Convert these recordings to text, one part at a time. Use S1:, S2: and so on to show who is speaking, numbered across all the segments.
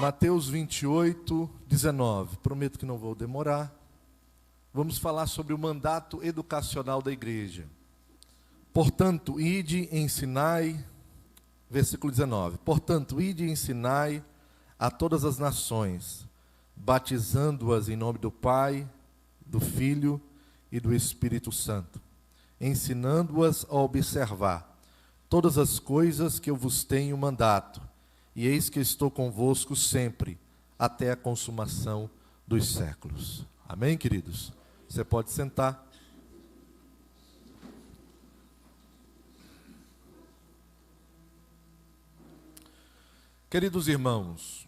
S1: Mateus 28, 19. Prometo que não vou demorar. Vamos falar sobre o mandato educacional da igreja. Portanto, ide e ensinai, versículo 19. Portanto, ide e ensinai a todas as nações, batizando-as em nome do Pai, do Filho e do Espírito Santo, ensinando-as a observar todas as coisas que eu vos tenho mandado. E eis que estou convosco sempre, até a consumação dos séculos. Amém, queridos? Você pode sentar. Queridos irmãos,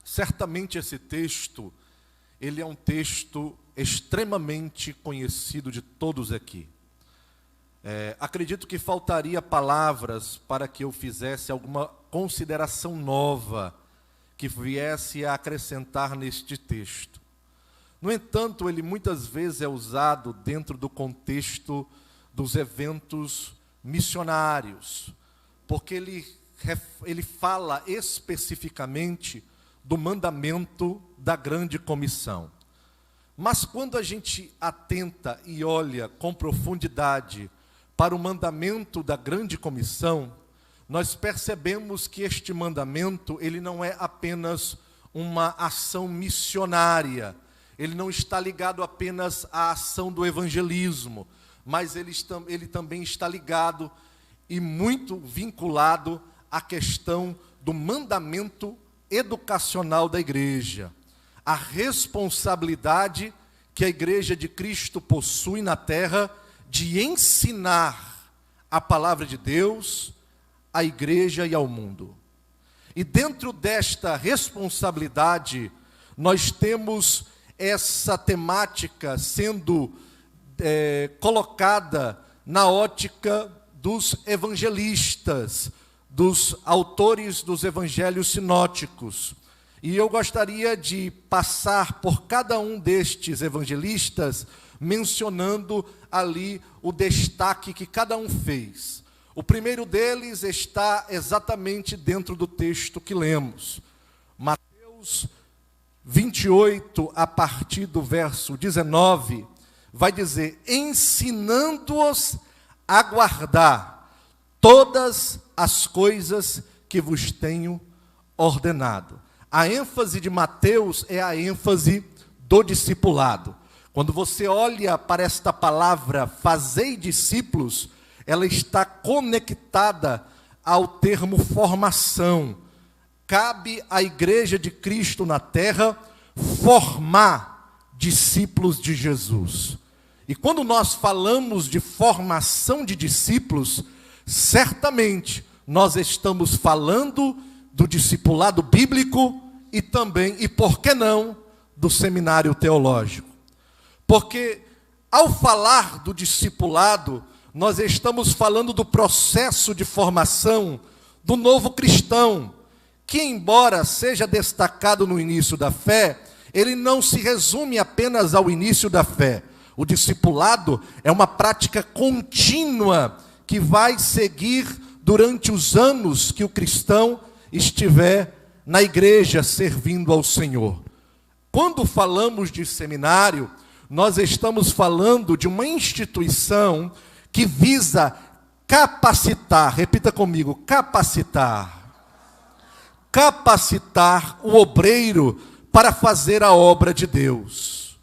S1: certamente esse texto, ele é um texto extremamente conhecido de todos aqui. Acredito que faltaria palavras para que eu fizesse alguma consideração nova que viesse a acrescentar neste texto. No entanto, ele muitas vezes é usado dentro do contexto dos eventos missionários, porque ele fala especificamente do mandamento da grande comissão. Mas quando a gente atenta e olha com profundidade para o mandamento da grande comissão, nós percebemos que este mandamento, ele não é apenas uma ação missionária, ele não está ligado apenas à ação do evangelismo, mas ele também está ligado e muito vinculado à questão do mandamento educacional da igreja, a responsabilidade que a igreja de Cristo possui na terra de ensinar a palavra de Deus à igreja e ao mundo. E dentro desta responsabilidade, nós temos essa temática sendo colocada na ótica dos evangelistas, dos autores dos evangelhos sinóticos. E eu gostaria de passar por cada um destes evangelistas, mencionando ali o destaque que cada um fez. O primeiro deles está exatamente dentro do texto que lemos. Mateus 28, a partir do verso 19, vai dizer: ensinando-os a guardar todas as coisas que vos tenho ordenado. A ênfase de Mateus é a ênfase do discipulado. Quando você olha para esta palavra, fazei discípulos, ela está conectada ao termo formação. Cabe à igreja de Cristo na terra formar discípulos de Jesus. E quando nós falamos de formação de discípulos, certamente nós estamos falando do discipulado bíblico e também, e por que não, do seminário teológico. Porque ao falar do discipulado, nós estamos falando do processo de formação do novo cristão, que embora seja destacado no início da fé, ele não se resume apenas ao início da fé. O discipulado é uma prática contínua que vai seguir durante os anos que o cristão estiver na igreja servindo ao Senhor. Quando falamos de seminário, nós estamos falando de uma instituição que visa capacitar, repita comigo, capacitar o obreiro para fazer a obra de Deus,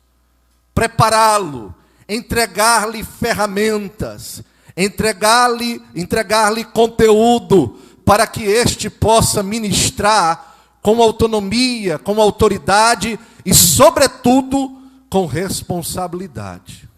S1: prepará-lo, entregar-lhe ferramentas, entregar-lhe conteúdo, para que este possa ministrar com autonomia, com autoridade e, sobretudo, com responsabilidade.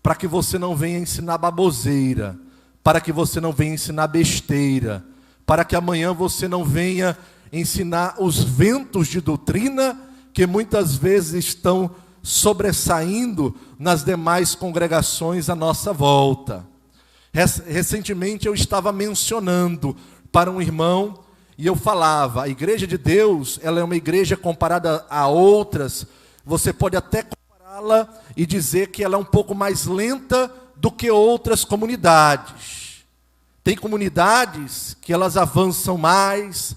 S1: Para que você não venha ensinar baboseira, para que você não venha ensinar besteira, para que amanhã você não venha ensinar os ventos de doutrina que muitas vezes estão sobressaindo nas demais congregações à nossa volta. Recentemente eu estava mencionando para um irmão, e eu falava, a igreja de Deus, ela é uma igreja comparada a outras, você pode até compará-la e dizer que ela é um pouco mais lenta do que outras comunidades. Tem comunidades que elas avançam mais,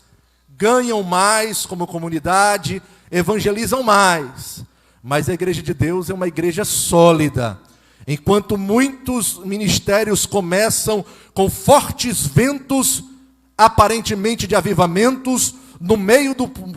S1: ganham mais como comunidade, evangelizam mais. Mas a igreja de Deus é uma igreja sólida. Enquanto muitos ministérios começam com fortes ventos, aparentemente de avivamentos,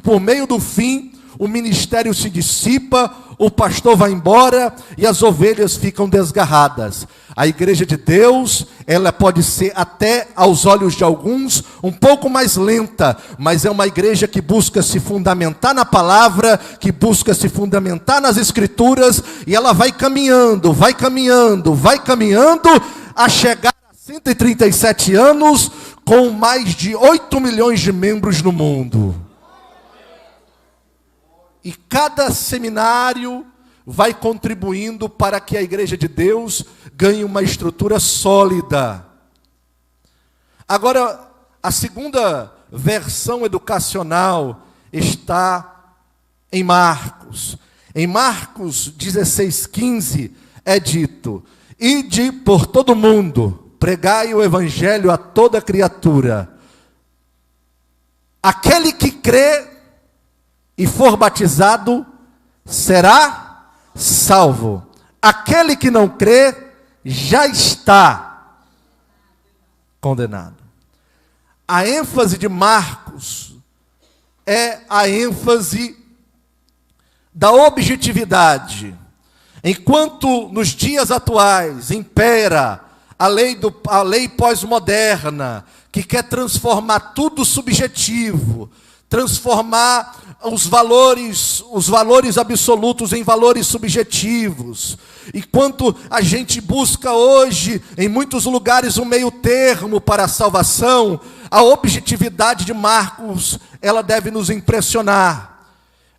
S1: por meio do fim, o ministério se dissipa, o pastor vai embora e as ovelhas ficam desgarradas. A igreja de Deus, ela pode ser até aos olhos de alguns um pouco mais lenta, mas é uma igreja que busca se fundamentar na palavra, que busca se fundamentar nas escrituras, e ela vai caminhando, a chegar a 137 anos com mais de 8 milhões de membros no mundo. E cada seminário vai contribuindo para que a igreja de Deus ganhe uma estrutura sólida. Agora, a segunda versão educacional está em Marcos. Em Marcos 16:15 é dito: ide por todo mundo, pregai o evangelho a toda criatura. Aquele que crê e for batizado será salvo. Aquele que não crê já está condenado. A ênfase de Marcos é a ênfase da objetividade. Enquanto nos dias atuais impera a lei pós-moderna, que quer transformar tudo subjetivo, transformar os valores absolutos em valores subjetivos. Enquanto a gente busca hoje, em muitos lugares, um meio termo para a salvação, a objetividade de Marcos, ela deve nos impressionar.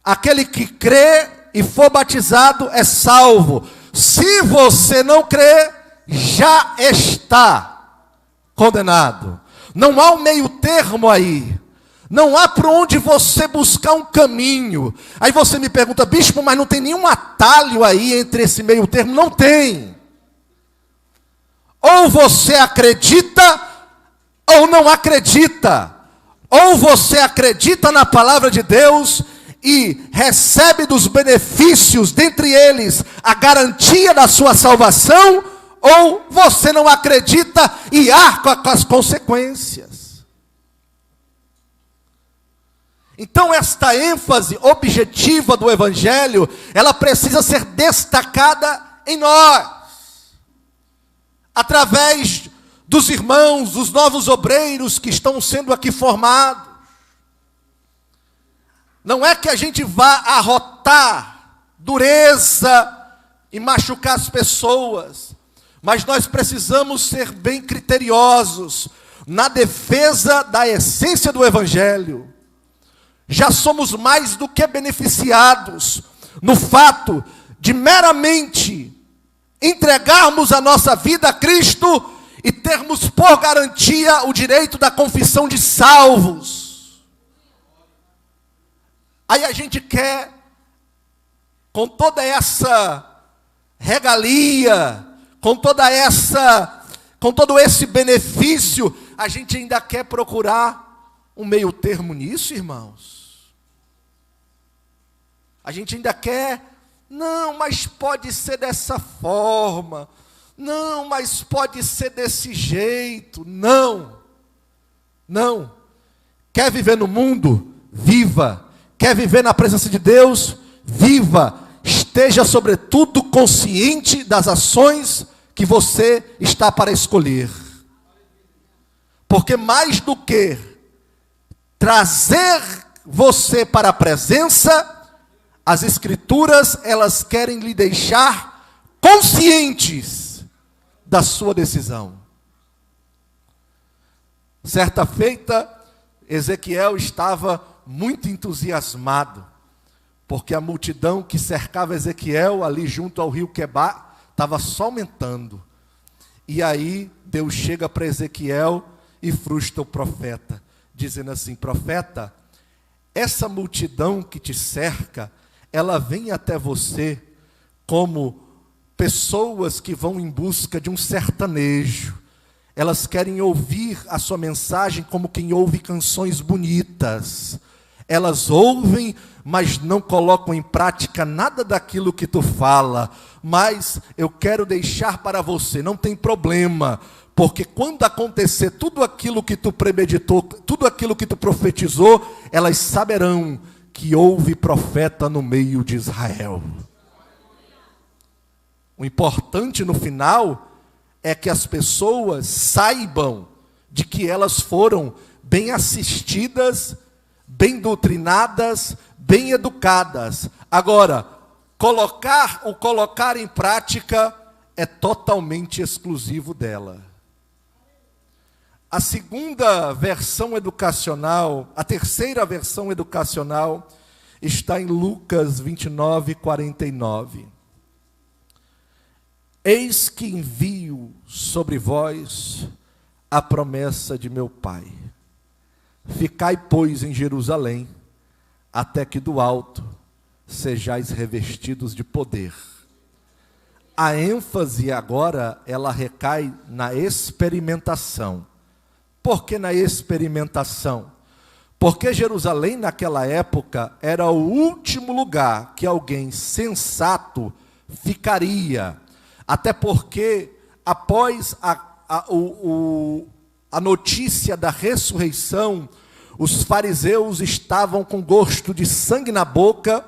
S1: Aquele que crê e for batizado é salvo. Se você não crê, já está condenado. Não há um meio termo aí. Não há para onde você buscar um caminho. Aí você me pergunta: bispo, mas não tem nenhum atalho aí entre esse meio termo? Não tem. Ou você acredita, ou não acredita. Ou você acredita na palavra de Deus e recebe dos benefícios, dentre eles a garantia da sua salvação, ou você não acredita e arca com as consequências. Então esta ênfase objetiva do Evangelho, ela precisa ser destacada em nós, através dos irmãos, dos novos obreiros que estão sendo aqui formados. Não é que a gente vá arrotar dureza e machucar as pessoas, mas nós precisamos ser bem criteriosos na defesa da essência do Evangelho. Já somos mais do que beneficiados no fato de meramente entregarmos a nossa vida a Cristo e termos por garantia o direito da confissão de salvos. Aí a gente quer, com toda essa regalia, com todo esse benefício, a gente ainda quer procurar um meio termo nisso, irmãos. A gente ainda quer, não, mas pode ser dessa forma, não, mas pode ser desse jeito, não. Quer viver no mundo? Viva. Quer viver na presença de Deus? Viva. Esteja sobretudo consciente das ações que você está para escolher. Porque mais do que trazer você para a presença, as Escrituras, elas querem lhe deixar conscientes da sua decisão. Certa feita, Ezequiel estava muito entusiasmado, porque a multidão que cercava Ezequiel ali junto ao rio Quebar estava só aumentando. E aí Deus chega para Ezequiel e frustra o profeta, dizendo assim: profeta, essa multidão que te cerca, ela vem até você como pessoas que vão em busca de um sertanejo. Elas querem ouvir a sua mensagem como quem ouve canções bonitas. Elas ouvem, mas não colocam em prática nada daquilo que tu fala. Mas eu quero deixar para você, não tem problema, porque quando acontecer tudo aquilo que tu premeditou, tudo aquilo que tu profetizou, elas saberão que houve profeta no meio de Israel. O importante no final é que as pessoas saibam de que elas foram bem assistidas, bem doutrinadas, bem educadas. Agora, colocar em prática é totalmente exclusivo dela. A segunda versão educacional, a terceira versão educacional, está em Lucas 29, 49. Eis que envio sobre vós a promessa de meu Pai. Ficai, pois, em Jerusalém, até que do alto sejais revestidos de poder. A ênfase agora, ela recai na experimentação. Por que na experimentação? Porque Jerusalém, naquela época, era o último lugar que alguém sensato ficaria. Até porque, após a notícia da ressurreição, os fariseus estavam com gosto de sangue na boca,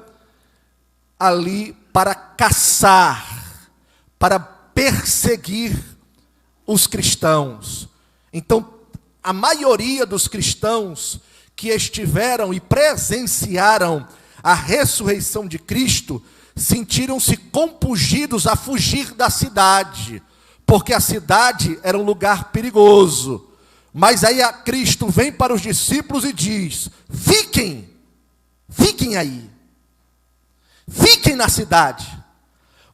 S1: ali para caçar, para perseguir os cristãos. Então, a maioria dos cristãos que estiveram e presenciaram a ressurreição de Cristo, sentiram-se compungidos a fugir da cidade, porque a cidade era um lugar perigoso. Mas aí a Cristo vem para os discípulos e diz: fiquem aí, fiquem na cidade,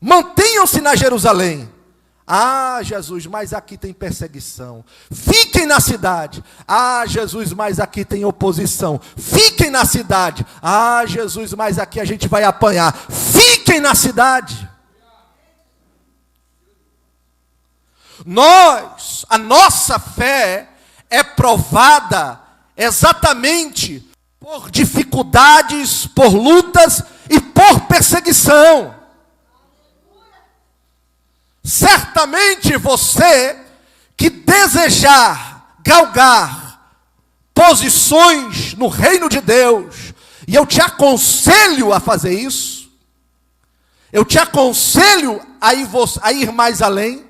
S1: mantenham-se na Jerusalém. Ah, Jesus, mas aqui tem perseguição. Fiquem na cidade. Ah, Jesus, mas aqui tem oposição. Fiquem na cidade. Ah, Jesus, mas aqui a gente vai apanhar. Fiquem na cidade. A nossa fé é provada exatamente por dificuldades, por lutas e por perseguição. Certamente você que desejar galgar posições no reino de Deus, e eu te aconselho a fazer isso, eu te aconselho a ir mais além,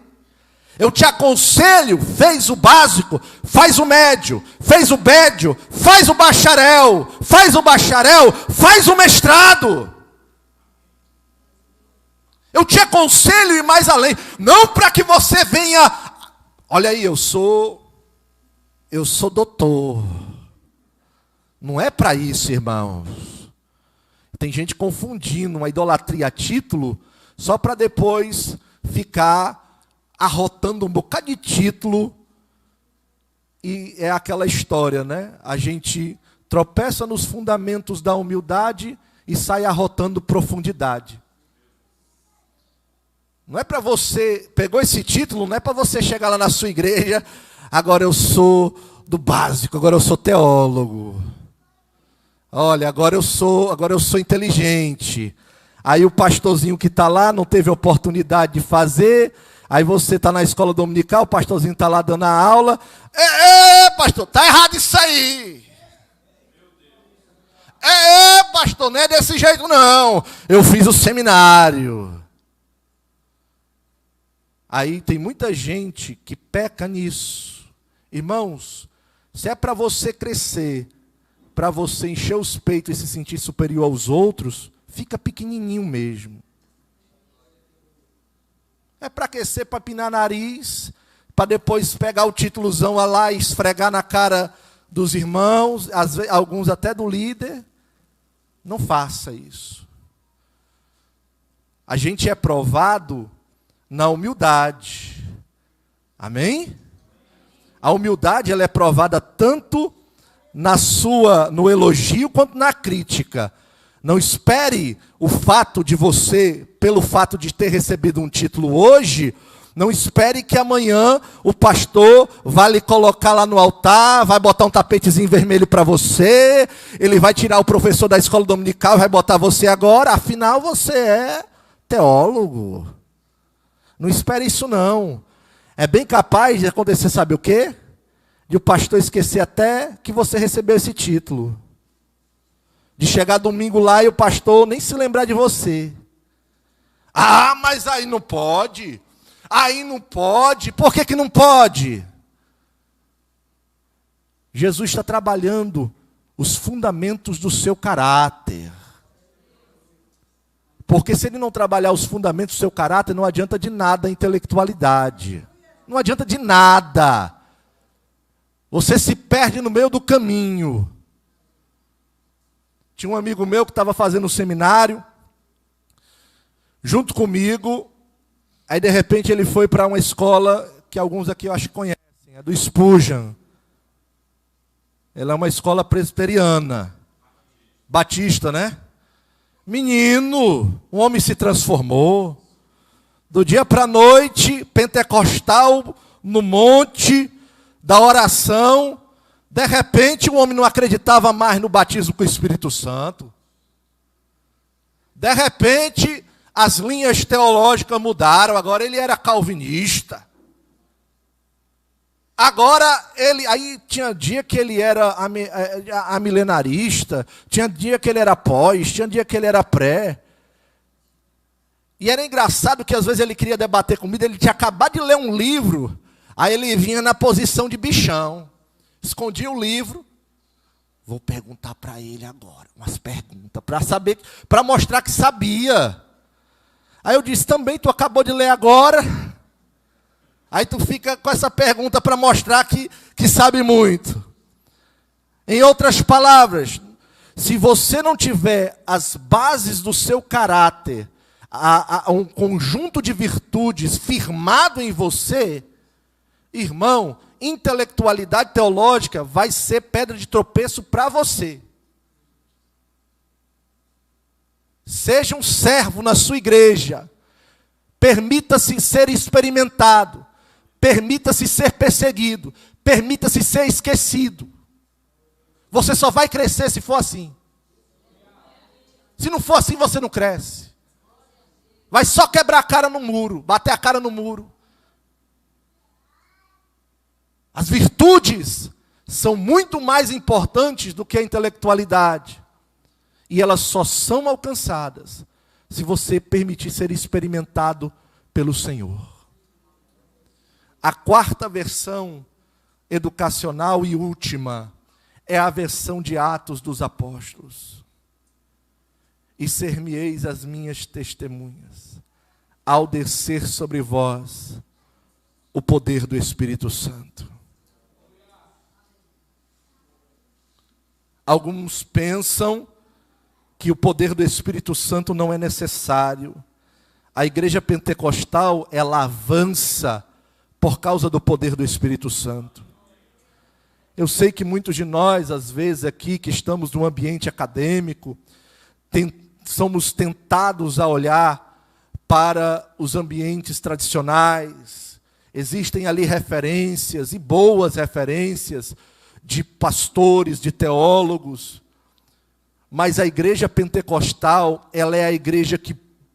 S1: eu te aconselho, fez o básico, faz o médio, fez o médio, faz o bacharel, faz o mestrado. Eu te aconselho a ir mais além, não para que você venha, olha aí, eu sou doutor. Não é para isso, irmãos. Tem gente confundindo uma idolatria a título, só para depois ficar arrotando um bocado de título, e é aquela história, né? A gente tropeça nos fundamentos da humildade e sai arrotando profundidade. Não é para você, pegou esse título, não é para você chegar lá na sua igreja, agora eu sou do básico, agora eu sou teólogo. Olha, agora eu sou inteligente. Aí o pastorzinho que está lá não teve oportunidade de fazer, aí você está na escola dominical, o pastorzinho está lá dando a aula. Pastor, está errado isso aí. Pastor, não é desse jeito não. Eu fiz o seminário. Aí tem muita gente que peca nisso. Irmãos, se é para você crescer, para você encher os peitos e se sentir superior aos outros, fica pequenininho mesmo. É para aquecer, para pinar nariz, para depois pegar o títulozão lá e esfregar na cara dos irmãos, alguns até do líder. Não faça isso. A gente é provado na humildade. Amém? A humildade, ela é provada tanto no elogio quanto na crítica. Não espere o fato de você, pelo fato de ter recebido um título hoje, Não espere que amanhã o pastor vai lhe colocar lá no altar, vai botar um tapetezinho vermelho para você, ele vai tirar o professor da escola dominical e vai botar você agora, afinal você é teólogo. Não espere isso não. É bem capaz de acontecer, sabe o quê? De o pastor esquecer até que você recebeu esse título. De chegar domingo lá e o pastor nem se lembrar de você. Ah, mas aí não pode. Aí não pode. Por que não pode? Jesus está trabalhando os fundamentos do seu caráter. Porque se ele não trabalhar os fundamentos do seu caráter, não adianta de nada a intelectualidade. Não adianta de nada. Você se perde no meio do caminho. Tinha um amigo meu que estava fazendo um seminário, junto comigo. Aí de repente ele foi para uma escola que alguns aqui eu acho que conhecem, é do Spurgeon. Ela é uma escola presbiteriana, batista, né? Menino, o homem se transformou. Do dia para a noite, pentecostal, no monte da oração. De repente o homem não acreditava mais no batismo com o Espírito Santo. De repente as linhas teológicas mudaram, agora ele era calvinista. Agora ele, aí tinha dia que ele era amilenarista, tinha dia que ele era pós, tinha dia que ele era pré. E era engraçado que às vezes ele queria debater comigo, ele tinha acabado de ler um livro, aí ele vinha na posição de bichão, escondia o livro. Vou perguntar para ele agora, umas perguntas, para saber, para mostrar que sabia. Aí eu disse, também tu acabou de ler agora? Aí tu fica com essa pergunta para mostrar que sabe muito. Em outras palavras, se você não tiver as bases do seu caráter, um conjunto de virtudes firmado em você, irmão, intelectualidade teológica vai ser pedra de tropeço para você. Seja um servo na sua igreja. Permita-se ser experimentado. Permita-se ser perseguido. Permita-se ser esquecido. Você só vai crescer se for assim. Se não for assim, você não cresce. Vai só quebrar a cara no muro, bater a cara no muro. As virtudes são muito mais importantes do que a intelectualidade. E elas só são alcançadas se você permitir ser experimentado pelo Senhor. A quarta versão educacional e última é a versão de Atos dos Apóstolos. E ser-me-eis as minhas testemunhas, ao descer sobre vós o poder do Espírito Santo. Alguns pensam que o poder do Espírito Santo não é necessário. A igreja pentecostal, ela avança por causa do poder do Espírito Santo. Eu sei que muitos de nós, às vezes aqui, que estamos num ambiente acadêmico, somos tentados a olhar para os ambientes tradicionais. Existem ali referências, e boas referências, de pastores, de teólogos. Mas a igreja pentecostal, ela é a igreja que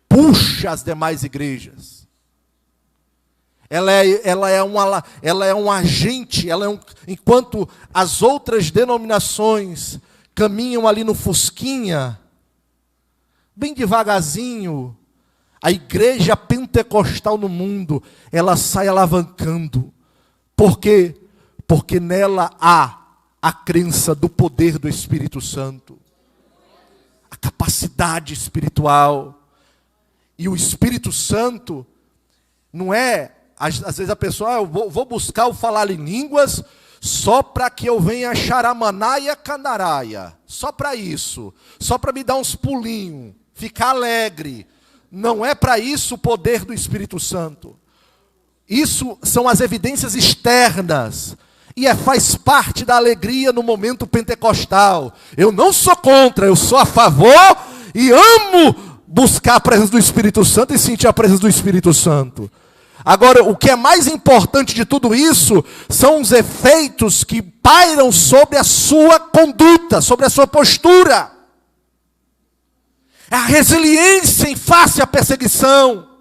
S1: puxa as demais igrejas. Ela é um agente, enquanto as outras denominações caminham ali no fusquinha, bem devagarzinho, a igreja pentecostal no mundo, ela sai alavancando. Por quê? Porque nela há a crença do poder do Espírito Santo. A capacidade espiritual. E o Espírito Santo não é, às vezes a pessoa, eu vou buscar o falar em línguas só para que eu venha charamanaia canaraia. Só para isso. Só para me dar uns pulinhos, ficar alegre. Não é para isso o poder do Espírito Santo. Isso são as evidências externas. E faz parte da alegria no momento pentecostal. Eu não sou contra, eu sou a favor e amo buscar a presença do Espírito Santo e sentir a presença do Espírito Santo. Agora, o que é mais importante de tudo isso são os efeitos que pairam sobre a sua conduta, sobre a sua postura. É a resiliência em face à perseguição.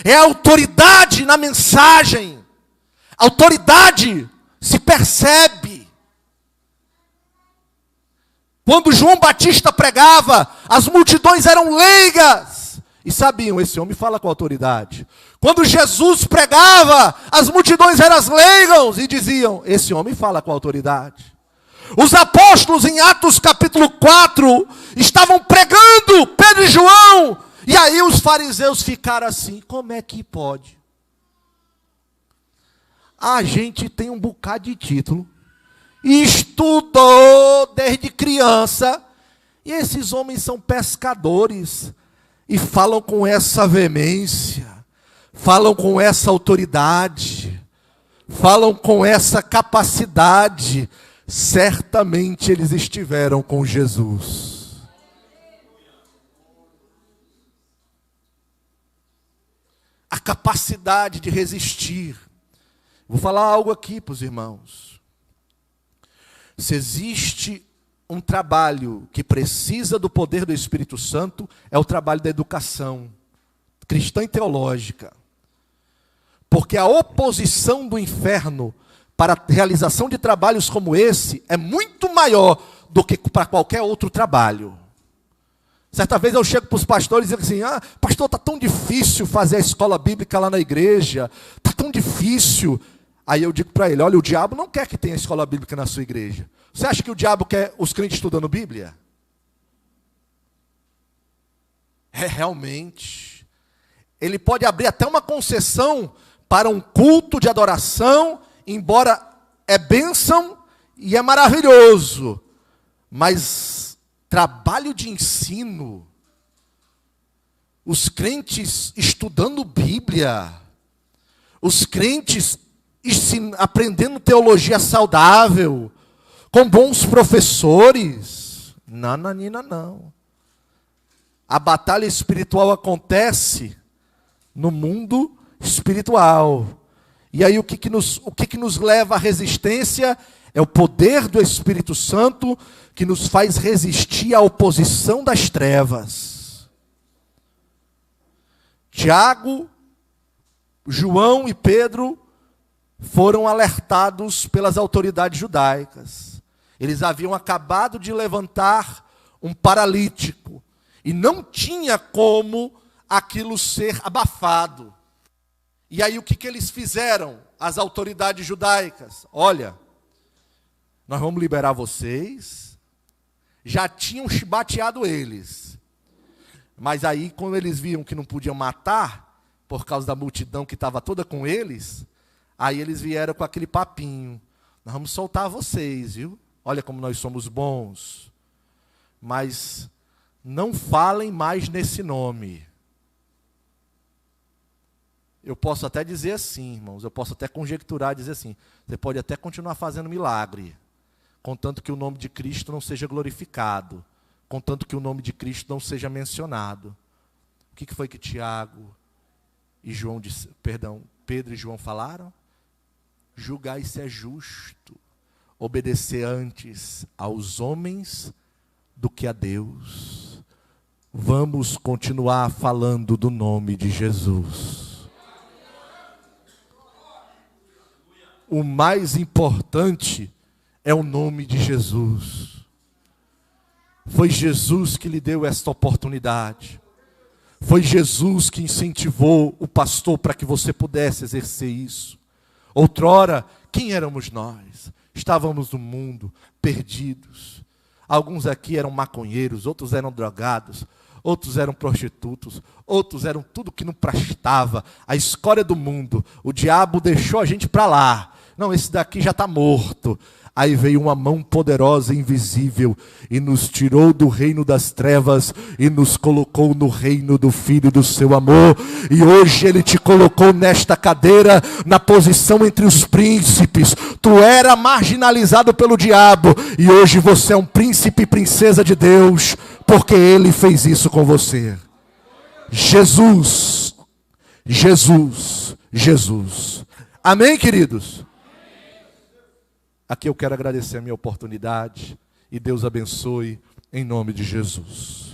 S1: É a autoridade na mensagem. A autoridade se percebe. Quando João Batista pregava, as multidões eram leigas e sabiam, esse homem fala com autoridade. Quando Jesus pregava, as multidões eram leigas e diziam, esse homem fala com autoridade. Os apóstolos em Atos capítulo 4 estavam pregando, Pedro e João, e aí os fariseus ficaram assim, como é que pode? A gente tem um bocado de título, estudou desde criança, e esses homens são pescadores, e falam com essa veemência, falam com essa autoridade, falam com essa capacidade. Certamente eles estiveram com Jesus. A capacidade de resistir. Vou falar algo aqui para os irmãos. Se existe um trabalho que precisa do poder do Espírito Santo, é o trabalho da educação cristã e teológica. Porque a oposição do inferno para a realização de trabalhos como esse é muito maior do que para qualquer outro trabalho. Certa vez eu chego para os pastores e digo assim, pastor, está tão difícil fazer a escola bíblica lá na igreja, está tão difícil. Aí eu digo para ele, olha, o diabo não quer que tenha escola bíblica na sua igreja. Você acha que o diabo quer os crentes estudando Bíblia? É realmente. Ele pode abrir até uma concessão para um culto de adoração, embora é bênção e é maravilhoso. Mas trabalho de ensino, os crentes estudando Bíblia, os crentes aprendendo teologia saudável, com bons professores. Nananina, não. A batalha espiritual acontece no mundo espiritual. E aí o que nos leva à resistência é o poder do Espírito Santo que nos faz resistir à oposição das trevas. Tiago, João e Pedro foram alertados pelas autoridades judaicas. Eles haviam acabado de levantar um paralítico e não tinha como aquilo ser abafado. E aí o que eles fizeram? As autoridades judaicas, olha, nós vamos liberar vocês. Já tinham chibateado eles. Mas aí quando eles viam que não podiam matar, por causa da multidão que estava toda com eles, aí eles vieram com aquele papinho, nós vamos soltar vocês, viu? Olha como nós somos bons. Mas não falem mais nesse nome. Eu posso até dizer assim, irmãos, eu posso até conjecturar, dizer assim, você pode até continuar fazendo milagre, contanto que o nome de Cristo não seja glorificado, contanto que o nome de Cristo não seja mencionado. O que foi que Tiago e Pedro e João falaram? Julgai se é justo obedecer antes aos homens do que a Deus. Vamos continuar falando do nome de Jesus. O mais importante é o nome de Jesus. Foi Jesus que lhe deu esta oportunidade. Foi Jesus que incentivou o pastor para que você pudesse exercer isso. Outrora, quem éramos nós? Estávamos no mundo, perdidos. Alguns aqui eram maconheiros, outros eram drogados, outros eram prostitutos, outros eram tudo que não prestava, a escória do mundo. O diabo deixou a gente para lá. Não, esse daqui já está morto. Aí veio uma mão poderosa, invisível, e nos tirou do reino das trevas e nos colocou no reino do Filho do seu amor. E hoje Ele te colocou nesta cadeira, na posição entre os príncipes. Tu era marginalizado pelo diabo e hoje você é um príncipe e princesa de Deus, porque Ele fez isso com você. Jesus Jesus. Amém, queridos? Aqui eu quero agradecer a minha oportunidade e Deus abençoe em nome de Jesus.